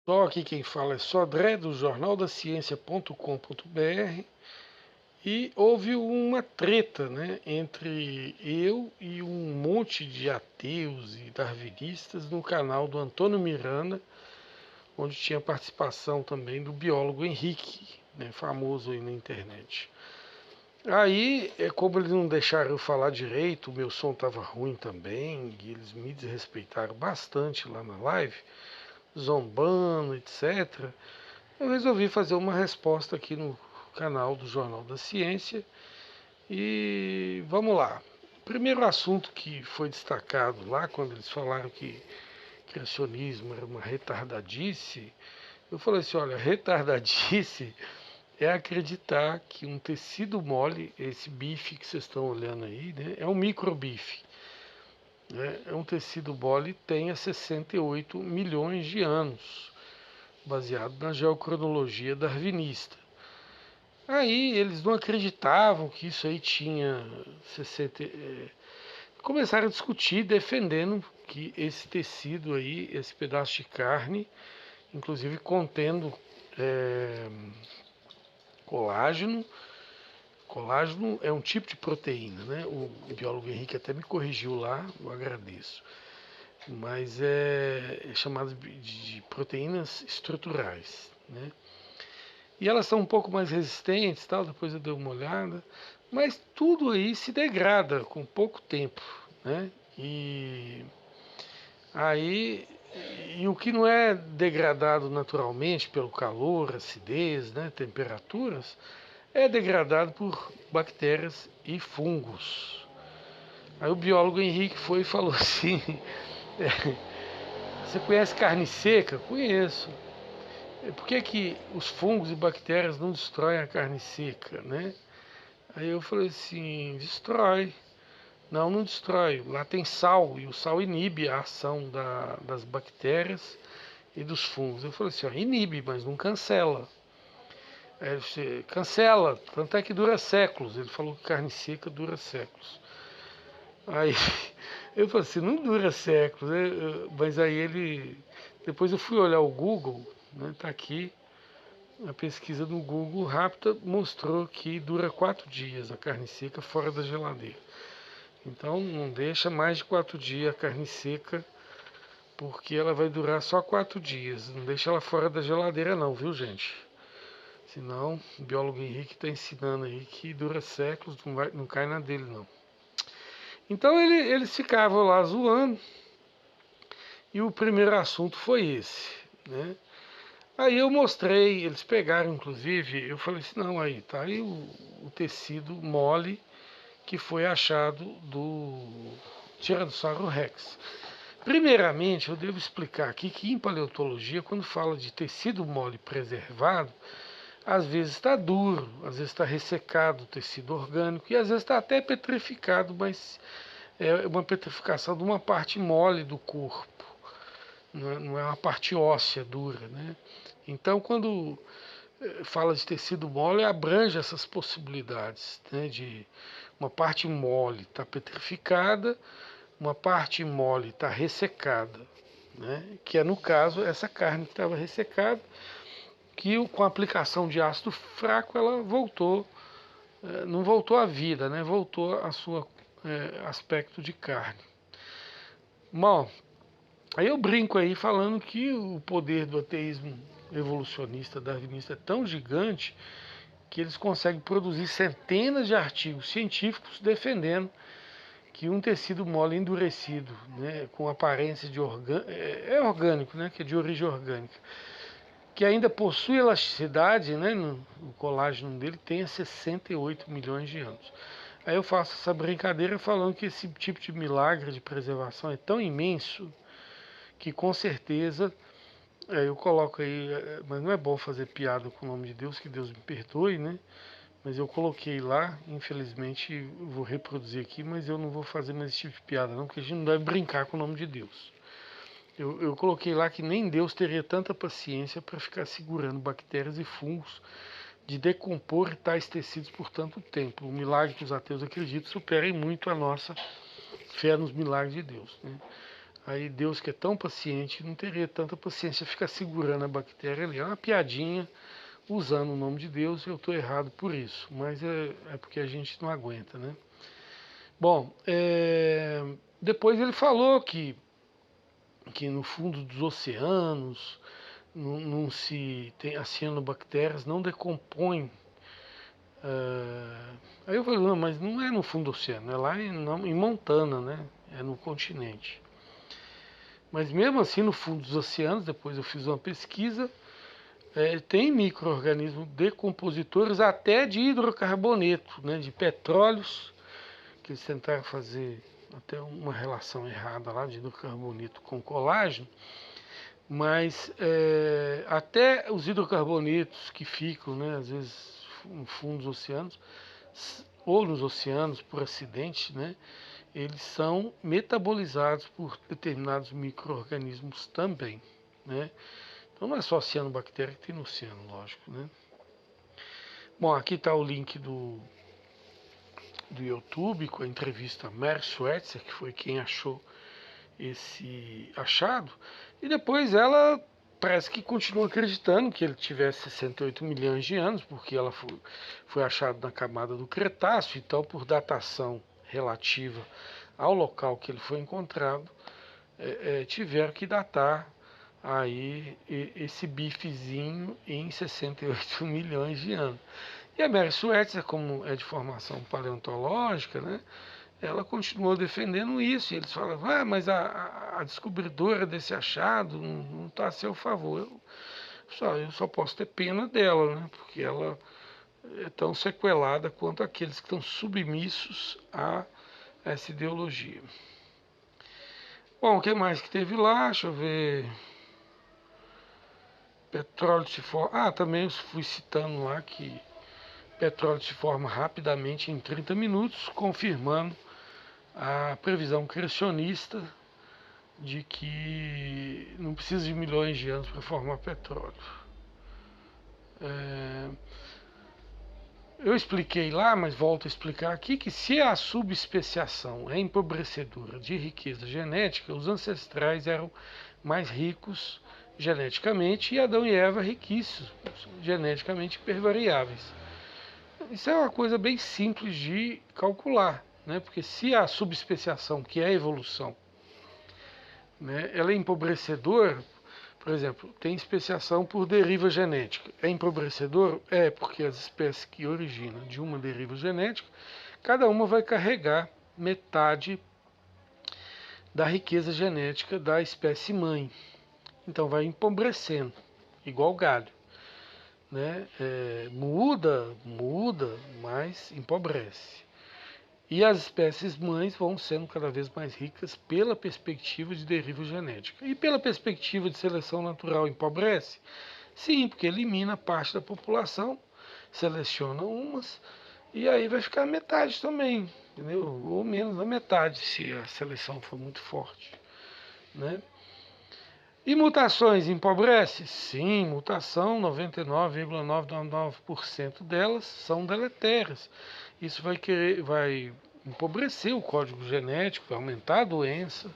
Só aqui quem fala é Sodré, do jornaldaciencia.com.br, e houve uma treta, né, entre eu e um monte de ateus e darwinistas no canal do Antônio Miranda, onde tinha participação também do biólogo Henrique, né, famoso aí na internet. Aí, como eles não deixaram eu falar direito, o meu som estava ruim também, e eles me desrespeitaram bastante lá na live, zombando, etc. Eu resolvi fazer uma resposta aqui no canal do Jornal da Ciência e vamos lá. O primeiro assunto que foi destacado lá, quando eles falaram que criacionismo era uma retardadice, eu falei assim, olha, retardadice é acreditar que um tecido mole, esse bife que vocês estão olhando aí, né, é um microbife. Né, é um tecido mole que tenha 68 milhões de anos, baseado na geocronologia darwinista. Aí eles não acreditavam que isso aí tinha 60. Começaram a discutir, defendendo que esse tecido aí, esse pedaço de carne, inclusive contendo é, colágeno. Colágeno é um tipo de proteína, né? O biólogo Henrique até me corrigiu lá, eu agradeço. Mas é chamado de proteínas estruturais, né? E elas são um pouco mais resistentes, tal, depois eu dei uma olhada, mas tudo aí se degrada com pouco tempo, né? E aí e o que não é degradado naturalmente pelo calor, acidez, né, temperaturas, é degradado por bactérias e fungos. Aí o biólogo Henrique foi e falou assim: você conhece carne seca? Conheço. Por que, que os fungos e bactérias não destroem a carne seca, né? Aí eu falei assim, destrói. Não, não destrói. Lá tem sal e o sal inibe a ação das bactérias e dos fungos. Eu falei assim, ó, inibe, mas não cancela. Aí você cancela, tanto é que dura séculos. Ele falou que carne seca dura séculos. Aí eu falei assim, não dura séculos, né? Mas aí ele. Depois eu fui olhar o Google, né? Tá aqui. A pesquisa do Google rápida mostrou que dura 4 dias a carne seca fora da geladeira. Então não deixa mais de 4 dias a carne seca, porque ela vai durar só 4 dias. Não deixa ela fora da geladeira não, viu gente? Senão o biólogo Henrique está ensinando aí que dura séculos, não cai na dele não. Então eles ficavam lá zoando e o primeiro assunto foi esse, né? Aí eu mostrei, eles pegaram inclusive, eu falei assim, não, aí tá aí o tecido mole que foi achado do Tiranossauro Rex. Primeiramente, eu devo explicar aqui que em paleontologia, quando fala de tecido mole preservado, às vezes está duro, às vezes está ressecado o tecido orgânico e às vezes está até petrificado, mas é uma petrificação de uma parte mole do corpo, não é uma parte óssea dura, né? Então, quando fala de tecido mole, abrange essas possibilidades, né, de uma parte mole está petrificada, uma parte mole está ressecada, né, que é no caso essa carne que estava ressecada, que com a aplicação de ácido fraco ela voltou, não voltou à vida, né, voltou a sua aspecto de carne. Bom, aí eu brinco aí falando que o poder do ateísmo evolucionista, darwinista é tão gigante que eles conseguem produzir centenas de artigos científicos defendendo que um tecido mole endurecido, né, com aparência de orgânico, né, que é de origem orgânica, que ainda possui elasticidade, né, o colágeno dele tenha 68 milhões de anos. Aí eu faço essa brincadeira falando que esse tipo de milagre de preservação é tão imenso que com certeza eu coloco aí, mas não é bom fazer piada com o nome de Deus, que Deus me perdoe, né? Mas eu coloquei lá, infelizmente vou reproduzir aqui, mas eu não vou fazer mais esse tipo de piada não, porque a gente não deve brincar com o nome de Deus. Eu coloquei lá que nem Deus teria tanta paciência para ficar segurando bactérias e fungos de decompor tais tecidos por tanto tempo. O milagre que os ateus acreditam supera muito a nossa fé nos milagres de Deus, né? Aí Deus, que é tão paciente, não teria tanta paciência de ficar segurando a bactéria ali. É uma piadinha usando o nome de Deus, eu estou errado por isso, mas é porque a gente não aguenta, né? Bom, depois ele falou que no fundo dos oceanos não se tem as cianobactérias não decompõem. Aí eu falei, não, mas não é no fundo do oceano, é lá em Montana, né? É no continente. Mas mesmo assim, no fundo dos oceanos, depois eu fiz uma pesquisa, tem micro-organismos decompositores até de hidrocarboneto, né? De petróleos, que eles tentaram fazer até uma relação errada lá de hidrocarboneto com colágeno. Mas até os hidrocarbonetos que ficam, né, às vezes no fundo dos oceanos, ou nos oceanos por acidente, né, eles são metabolizados por determinados micro-organismos também, né? Então não é só cianobactéria que tem no oceano, lógico, né? Bom, aqui está o link do YouTube com a entrevista a Mary Schweitzer, que foi quem achou esse achado, e depois ela parece que continua acreditando que ele tivesse 68 milhões de anos, porque ela foi achada na camada do Cretáceo, então por datação relativa ao local que ele foi encontrado, tiveram que datar aí esse bifezinho em 68 milhões de anos. E a Mary Schweitzer, como é de formação paleontológica, né, ela continuou defendendo isso. E eles falavam, mas a descobridora desse achado não está a seu favor. Eu só posso ter pena dela, né, porque ela é tão sequelada quanto aqueles que estão submissos a essa ideologia. Bom, o que mais que teve lá? Deixa eu ver. Petróleo se forma. Também eu fui citando lá que petróleo se forma rapidamente em 30 minutos, confirmando a previsão criacionista de que não precisa de milhões de anos para formar petróleo. Eu expliquei lá, mas volto a explicar aqui, que se a subespeciação é empobrecedora de riqueza genética, os ancestrais eram mais ricos geneticamente e Adão e Eva riquíssimos, geneticamente hipervariáveis. Isso é uma coisa bem simples de calcular, né? Porque se a subespeciação, que é a evolução, né, ela é empobrecedora, por exemplo, tem especiação por deriva genética. É empobrecedor? É, porque as espécies que originam de uma deriva genética, cada uma vai carregar metade da riqueza genética da espécie mãe. Então vai empobrecendo, igual galho. Né? Muda, mas empobrece. E as espécies mães vão sendo cada vez mais ricas pela perspectiva de deriva genética. E pela perspectiva de seleção natural empobrece? Sim, porque elimina parte da população, seleciona umas, e aí vai ficar metade também, entendeu? Ou menos da metade, se a seleção for muito forte. Né? E mutações empobrece? Sim, mutação, 99,999% delas são deletérias. Isso vai empobrecer o código genético, vai aumentar a doença.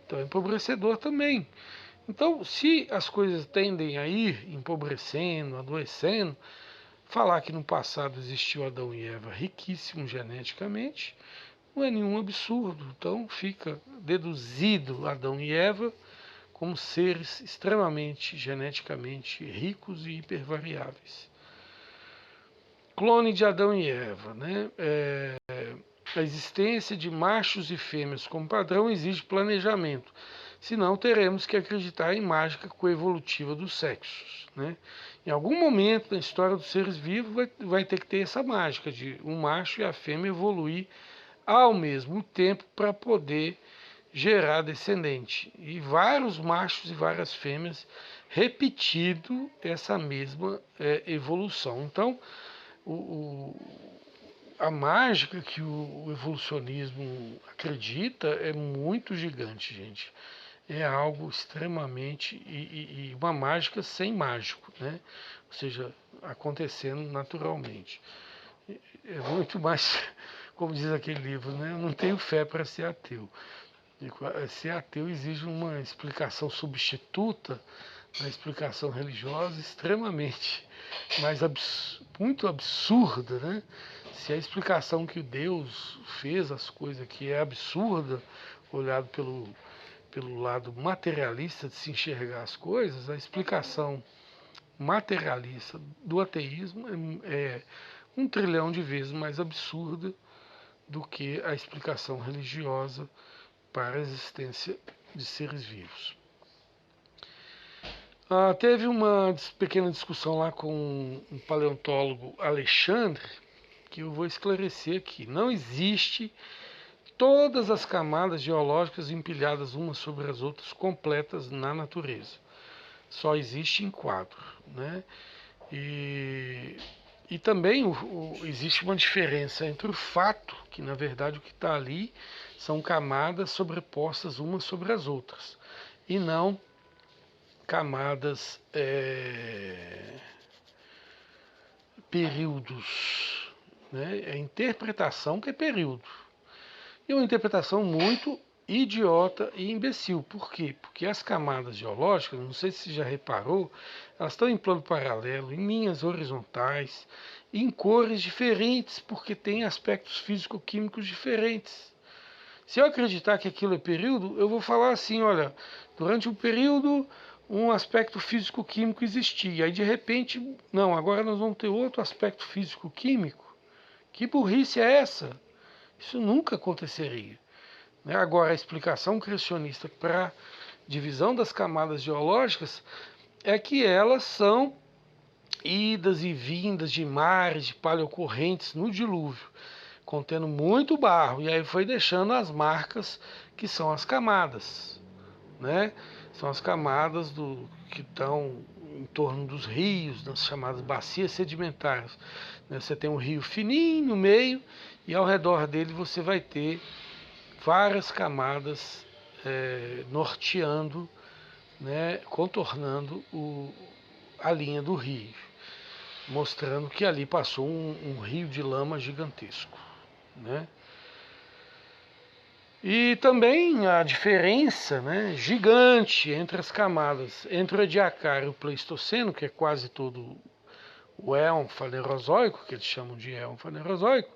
Então é empobrecedor também. Então, se as coisas tendem a ir empobrecendo, adoecendo, falar que no passado existiu Adão e Eva riquíssimos geneticamente, não é nenhum absurdo. Então fica deduzido Adão e Eva como seres extremamente geneticamente ricos e hipervariáveis. Clone de Adão e Eva, né? A existência de machos e fêmeas como padrão exige planejamento, senão teremos que acreditar em mágica coevolutiva dos sexos, né? Em algum momento na história dos seres vivos vai ter que ter essa mágica de um macho e a fêmea evoluir ao mesmo tempo para poder gerar descendente. E vários machos e várias fêmeas repetindo essa mesma evolução. Então, a mágica que o evolucionismo acredita é muito gigante, gente. É algo extremamente. E uma mágica sem mágico, né? Ou seja, acontecendo naturalmente. É muito mais, como diz aquele livro, né? Eu não tenho fé para ser ateu. Ser ateu exige uma explicação substituta da explicação religiosa extremamente muito absurda, né? Se a explicação que Deus fez as coisas que é absurda, olhado pelo lado materialista de se enxergar as coisas, a explicação materialista do ateísmo é 1 trilhão de vezes mais absurda do que a explicação religiosa para a existência de seres vivos. Teve uma pequena discussão lá com um paleontólogo, Alexandre, que eu vou esclarecer aqui. Não existe todas as camadas geológicas empilhadas umas sobre as outras completas na natureza. Só existe em quadro, né? E também existe uma diferença entre o fato, que na verdade o que está ali são camadas sobrepostas umas sobre as outras, e não camadas, períodos, né? É a interpretação que é período. E uma interpretação muito idiota e imbecil. Por quê? Porque as camadas geológicas, não sei se você já reparou, elas estão em plano paralelo, em linhas horizontais, em cores diferentes, porque têm aspectos físico-químicos diferentes. Se eu acreditar que aquilo é período, eu vou falar assim, olha, durante um período um aspecto físico-químico existia, aí de repente, não, agora nós vamos ter outro aspecto físico-químico. Que burrice é essa? Isso nunca aconteceria. Agora, a explicação criacionista para a divisão das camadas geológicas é que elas são idas e vindas de mares, de paleocorrentes no dilúvio, contendo muito barro, e aí foi deixando as marcas que são as camadas, né? São as camadas que estão em torno dos rios, das chamadas bacias sedimentares. Você tem um rio fininho no meio e ao redor dele você vai ter várias camadas norteando, né, contornando a linha do rio, mostrando que ali passou um rio de lama gigantesco, né? E também a diferença, né, gigante entre as camadas, entre o Ediacara e o Pleistoceno, que é quase todo o éon fanerozoico, que eles chamam de éon fanerozoico,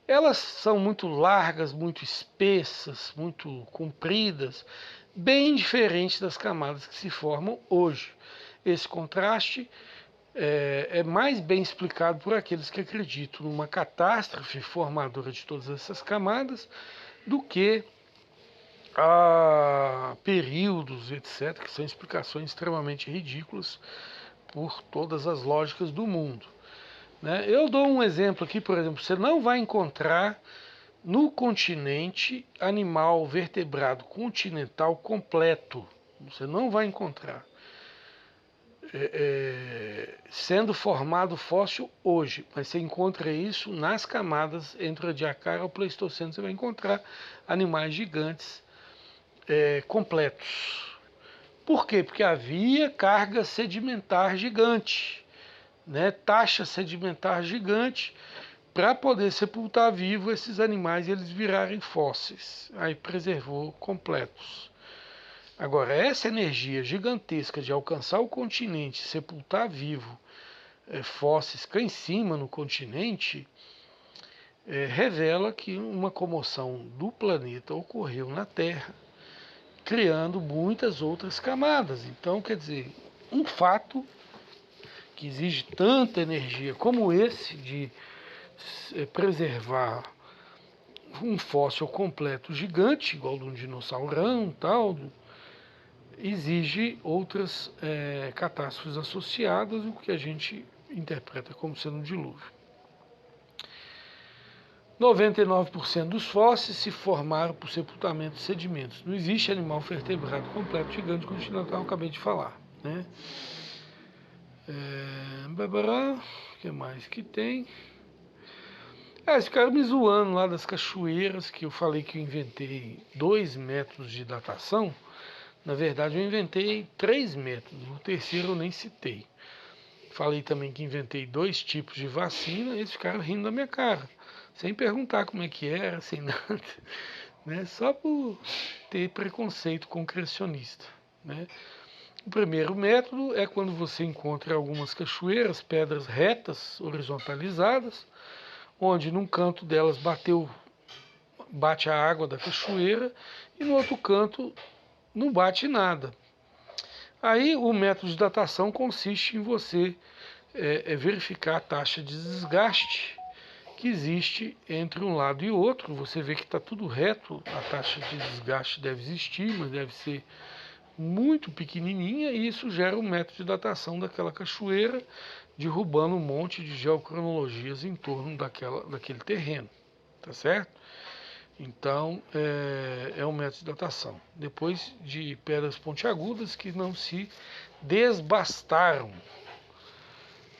elas são muito largas, muito espessas, muito compridas, bem diferentes das camadas que se formam hoje. Esse contraste é mais bem explicado por aqueles que acreditam numa catástrofe formadora de todas essas camadas do que a períodos, etc., que são explicações extremamente ridículas por todas as lógicas do mundo. Eu dou um exemplo aqui, por exemplo, você não vai encontrar no continente animal vertebrado continental completo. Você não vai encontrar. Sendo formado fóssil hoje, mas você encontra isso nas camadas entre o Ediacara e o Pleistoceno, você vai encontrar animais gigantes completos. Por quê? Porque havia carga sedimentar gigante, né? Taxa sedimentar gigante para poder sepultar vivo esses animais e eles virarem fósseis. Aí preservou completos. Agora, essa energia gigantesca de alcançar o continente, sepultar vivo fósseis cá em cima no continente, revela que uma comoção do planeta ocorreu na Terra, criando muitas outras camadas. Então, quer dizer, um fato que exige tanta energia como esse de preservar um fóssil completo gigante, igual de um dinossaurão, tal, exige outras catástrofes associadas, o que a gente interpreta como sendo um dilúvio. 99% dos fósseis se formaram por sepultamento de sedimentos. Não existe animal vertebrado completo gigante continental, eu acabei de falar, né? O que mais que tem? Esse cara me zoando lá das cachoeiras, que eu falei que eu inventei 2 métodos de datação. Na verdade, eu inventei 3 métodos, o terceiro eu nem citei. Falei também que inventei 2 tipos de vacina, e eles ficaram rindo da minha cara, sem perguntar como é que era, sem nada. né? Só por ter preconceito com criacionista, né? O primeiro método é quando você encontra algumas cachoeiras, pedras retas, horizontalizadas, onde num canto delas bate a água da cachoeira e no outro canto não bate nada. Aí o método de datação consiste em você verificar a taxa de desgaste que existe entre um lado e outro. Você vê que está tudo reto, a taxa de desgaste deve existir, mas deve ser muito pequenininha, e isso gera um método de datação daquela cachoeira, derrubando um monte de geocronologias em torno daquele terreno, tá certo? Então, é um método de datação. Depois de pedras pontiagudas que não se desbastaram,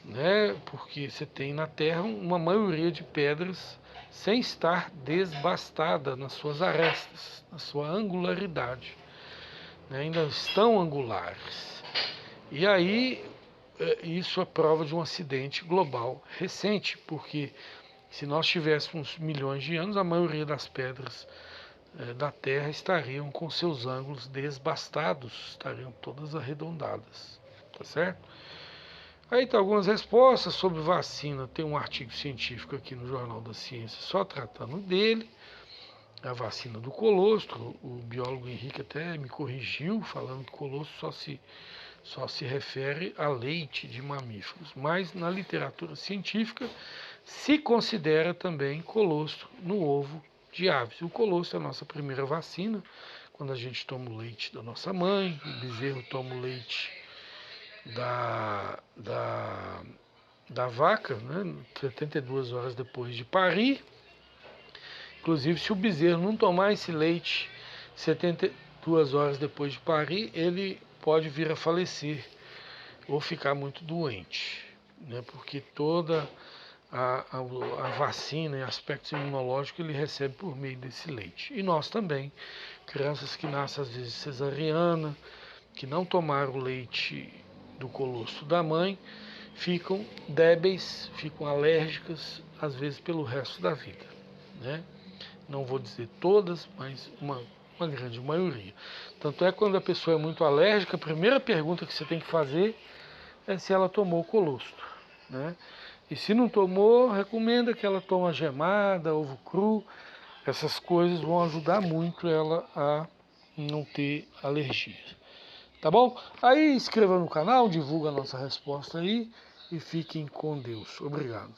né? Porque você tem na Terra uma maioria de pedras sem estar desbastada nas suas arestas, na sua angularidade, né? Ainda estão angulares. E aí, isso é prova de um acidente global recente, porque se nós tivéssemos milhões de anos, a maioria das pedras da Terra estariam com seus ângulos desbastados, estariam todas arredondadas, tá certo? Aí tem algumas respostas sobre vacina. Tem um artigo científico aqui no Jornal da Ciência só tratando dele, a vacina do colostro. O biólogo Henrique até me corrigiu, falando que colostro só se refere a leite de mamíferos. Mas na literatura científica se considera também colostro no ovo de aves. O colostro é a nossa primeira vacina, quando a gente toma o leite da nossa mãe, o bezerro toma o leite da vaca, né, 72 horas depois de parir. Inclusive, se o bezerro não tomar esse leite 72 horas depois de parir, ele pode vir a falecer ou ficar muito doente, né, porque toda a vacina e aspectos imunológicos ele recebe por meio desse leite. E nós também, crianças que nascem às vezes cesariana, que não tomaram o leite do colostro da mãe, ficam débeis, ficam alérgicas, às vezes pelo resto da vida, né? Não vou dizer todas, mas uma grande maioria. Tanto é que quando a pessoa é muito alérgica, a primeira pergunta que você tem que fazer é se ela tomou o colostro, né? E se não tomou, recomenda que ela tome gemada, ovo cru. Essas coisas vão ajudar muito ela a não ter alergia. Tá bom? Aí inscreva no canal, divulga a nossa resposta aí e fiquem com Deus. Obrigado.